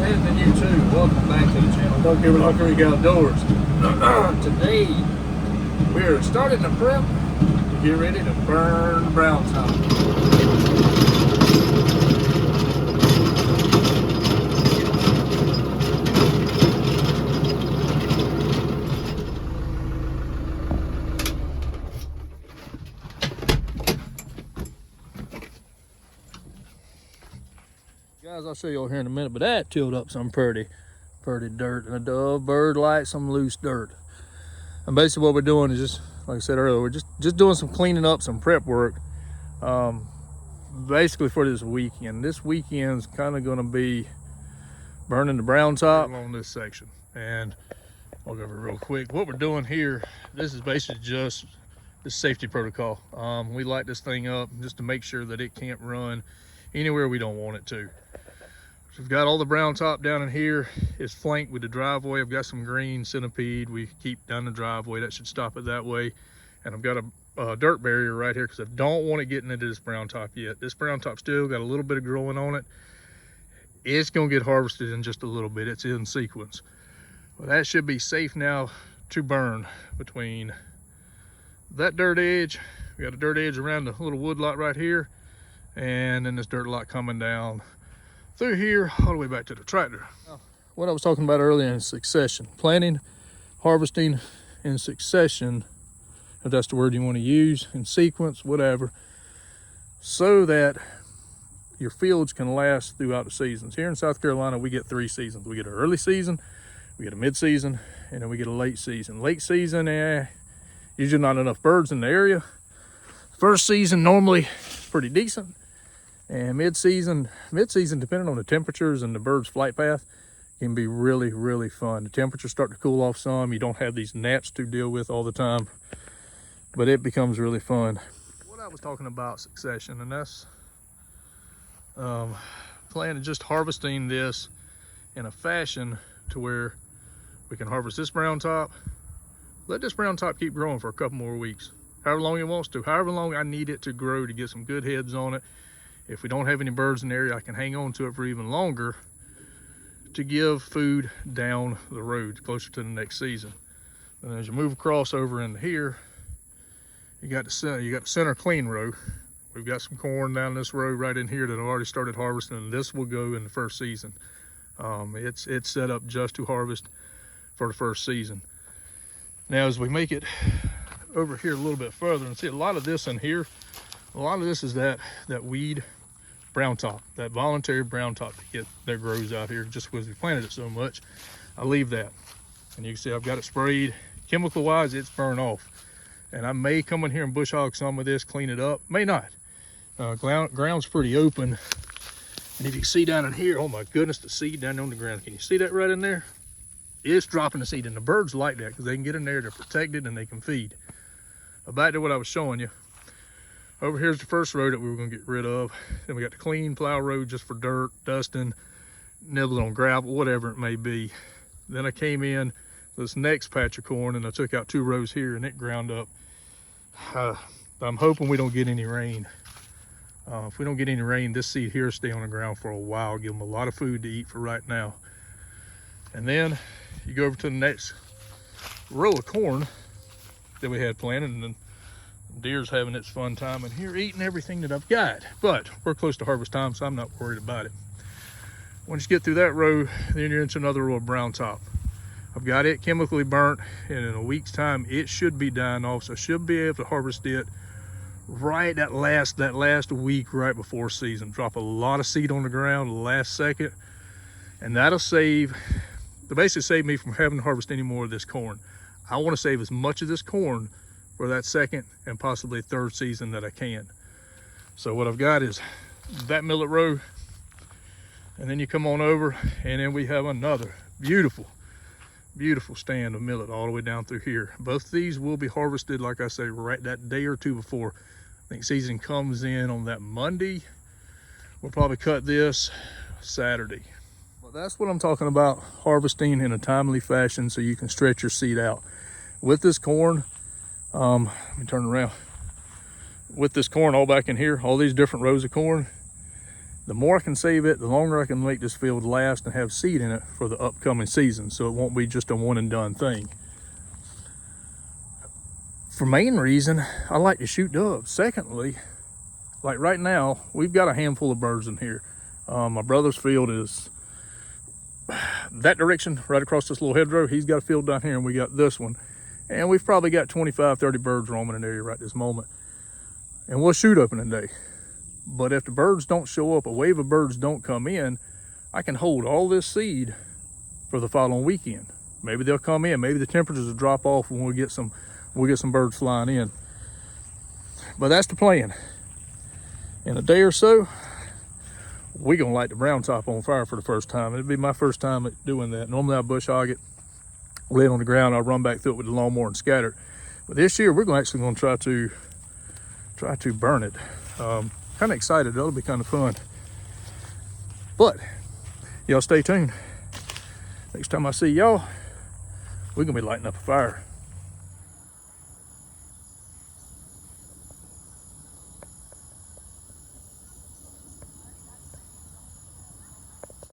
and you too. Welcome back to the channel, Doug here with Huck Creek Outdoors. Today, we're starting to prep to get ready to burn brown top. Guys, I'll show you all here in a minute, but that tilled up some pretty dirt, and a dove bird likes some loose dirt. And basically what we're doing is just, like I said earlier, we're just doing some cleaning up, some prep work, basically for this weekend. This weekend's kind of going to be burning the brown top along this section. And I'll go over it real quick. What we're doing here, this is basically just the safety protocol. We light this thing up just to make sure that it can't run anywhere we don't want it to. So we've got all the brown top down in here. It's flanked with the driveway. I've got some green centipede we keep down the driveway. That should stop it that way. And I've got a dirt barrier right here because I don't want it getting into this brown top yet. This brown top still got a little bit of growing on it. It's gonna get harvested in just a little bit. It's in sequence. Well, that should be safe now to burn between that dirt edge. We got a dirt edge around the little wood lot right here, and then this dirt lot coming down through here all the way back to the tractor. What I was talking about earlier in succession, planting, harvesting in succession, if that's the word you want to use, in sequence, whatever, so that your fields can last throughout the seasons. Here in South Carolina, we get 3 seasons. We get an early season, we get a mid-season, and then we get a late season. Late season, usually not enough birds in the area. First season, normally pretty decent. And mid-season, depending on the temperatures and the bird's flight path, can be really, really fun. The temperatures start to cool off some. You don't have these gnats to deal with all the time, but it becomes really fun. What I was talking about succession, and that's planning, just harvesting this in a fashion to where we can harvest this brown top, let this brown top keep growing for a couple more weeks, however long it wants to, however long I need it to grow to get some good heads on it. If we don't have any birds in the area, I can hang on to it for even longer to give food down the road closer to the next season. And as you move across over into here, you got the center clean row. We've got some corn down this row right in here that I've already started harvesting, and this will go in the first season. It's set up just to harvest for the first season. Now, as we make it over here a little bit further, and see a lot of this in here, a lot of this is that weed brown top, that voluntary brown top that grows out here just because we planted it so much. I leave that, and you can see I've got it sprayed. Chemical wise, it's burned off, and I may come in here and bush hog some of this, clean it up, may not. Ground's pretty open, and if you can see down in here, oh my goodness, the seed down on the ground, can you see that right in there? It's dropping the seed, and the birds like that because they can get in there, they're protected, and they can feed. Back to what I was showing you. Over here's the first row that we were going to get rid of. Then we got the clean plow road just for dirt, dusting, nibbling on gravel, whatever it may be. Then I came in this next patch of corn, and I took out 2 rows here, and it ground up. I'm hoping we don't get any rain. If we don't get any rain, this seed here will stay on the ground for a while, give them a lot of food to eat for right now. And then you go over to the next row of corn that we had planted, and then deer's having its fun time in here eating everything that I've got. But we're close to harvest time, so I'm not worried about it. Once you get through that row, then you're into another row of brown top. I've got it chemically burnt, and in a week's time it should be dying off, so I should be able to harvest it right that last week right before season. Drop a lot of seed on the ground the last second, and that'll basically save me from having to harvest any more of this corn. I want to save as much of this corn for that second and possibly third season that I can. So what I've got is that millet row, and then you come on over, and then we have another beautiful stand of millet all the way down through here. Both of these will be harvested, like I say, right that day or two before. I think season comes in on that Monday. We'll probably cut this Saturday. Well, that's what I'm talking about, harvesting in a timely fashion so you can stretch your seed out. With this corn, let me turn around. With this corn all back in here, all these different rows of corn, the more I can save it, the longer I can make this field last and have seed in it for the upcoming season, so it won't be just a one and done thing. For main reason, I like to shoot doves. Secondly, like right now, we've got a handful of birds in here. My brother's field is that direction, right across this little hedgerow. He's got a field down here, and we got this one. And we've probably got 25, 30 birds roaming in the area right this moment. And we'll shoot opening day. But if the birds don't show up, a wave of birds don't come in, I can hold all this seed for the following weekend. Maybe they'll come in. Maybe the temperatures will drop off when we get some birds flying in. But that's the plan. In a day or so, we're gonna light the brown top on fire for the first time. It'll be my first time doing that. Normally I bush hog it, lay it on the ground, I'll run back through it with the lawnmower and scatter it. But this year we're actually gonna try to burn it. Kind of excited, that'll be kind of fun. But y'all stay tuned. Next time I see y'all, we're gonna be lighting up a fire.